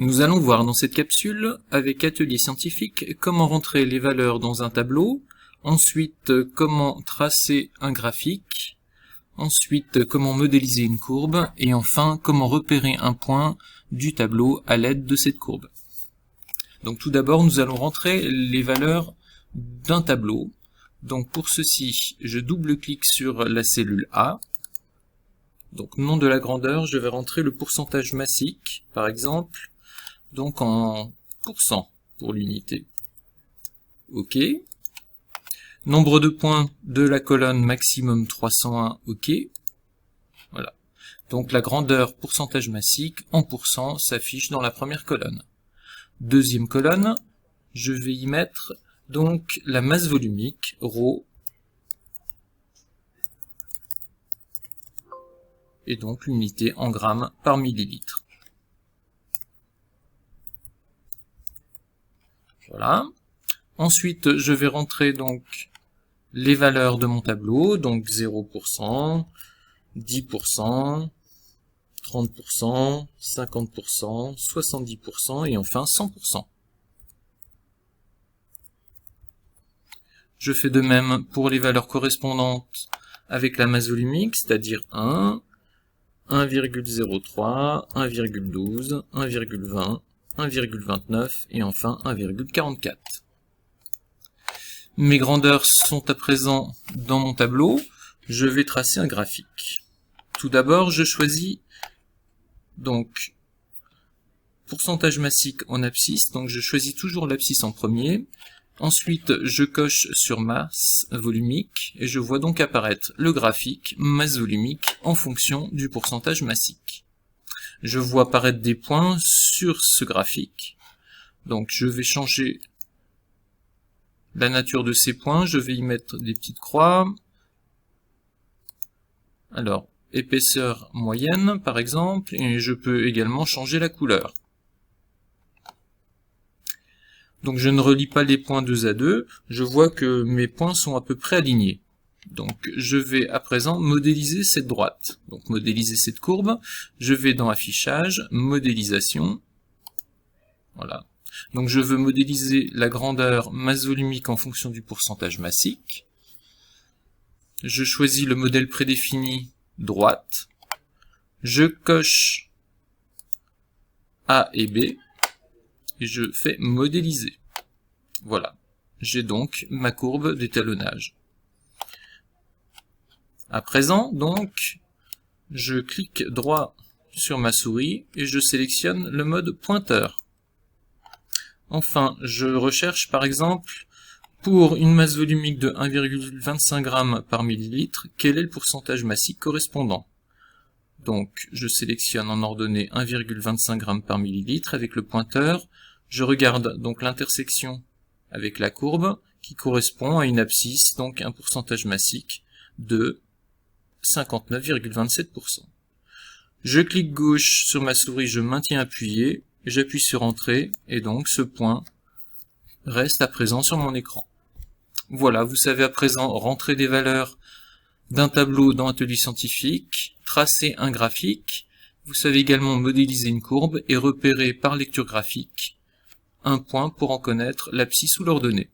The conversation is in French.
Nous allons voir dans cette capsule, avec Atelier Scientifique, comment rentrer les valeurs dans un tableau, ensuite comment tracer un graphique, ensuite comment modéliser une courbe, et enfin comment repérer un point du tableau à l'aide de cette courbe. Donc tout d'abord, nous allons rentrer les valeurs d'un tableau. Donc pour ceci, je double-clique sur la cellule A. Donc nom de la grandeur, je vais rentrer le pourcentage massique, par exemple, donc en pourcent pour l'unité. OK. Nombre de points de la colonne maximum 301, OK. Voilà. Donc la grandeur pourcentage massique en pourcent s'affiche dans la première colonne. Deuxième colonne, je vais y mettre donc la masse volumique, ρ, et donc l'unité en grammes par millilitre. Voilà. Ensuite, je vais rentrer donc les valeurs de mon tableau, donc 0%, 10%, 30%, 50%, 70% et enfin 100%. Je fais de même pour les valeurs correspondantes avec la masse volumique, c'est-à-dire 1, 1,03, 1,12, 1,20, 1,29 et enfin 1,44. Mes grandeurs sont à présent dans mon tableau. Je vais tracer un graphique. Tout d'abord, je choisis donc pourcentage massique en abscisse, donc je choisis toujours l'abscisse en premier. Ensuite, je coche sur masse volumique et je vois donc apparaître le graphique masse volumique en fonction du pourcentage massique. Je vois apparaître des points sur ce graphique. Donc je vais changer la nature de ces points, je vais y mettre des petites croix. Alors, épaisseur moyenne par exemple, et je peux également changer la couleur. Donc je ne relie pas les points 2 à 2, je vois que mes points sont à peu près alignés. Donc je vais à présent modéliser cette droite. Donc modéliser cette courbe, je vais dans Affichage, Modélisation. Voilà. Donc je veux modéliser la grandeur masse volumique en fonction du pourcentage massique. Je choisis le modèle prédéfini droite. Je coche A et B. Et je fais modéliser. Voilà. J'ai donc ma courbe d'étalonnage. À présent, donc, je clique droit sur ma souris et je sélectionne le mode pointeur. Enfin, je recherche par exemple, pour une masse volumique de 1,25 g par millilitre, quel est le pourcentage massique correspondant. Donc, je sélectionne en ordonnée 1,25 g par millilitre avec le pointeur. Je regarde donc l'intersection avec la courbe qui correspond à une abscisse, donc un pourcentage massique de 59,27%. Je clique gauche sur ma souris, je maintiens appuyé, j'appuie sur Entrée et donc ce point reste à présent sur mon écran. Voilà, vous savez à présent rentrer des valeurs d'un tableau dans Atelier Scientifique, tracer un graphique, vous savez également modéliser une courbe et repérer par lecture graphique un point pour en connaître l'abscisse ou l'ordonnée.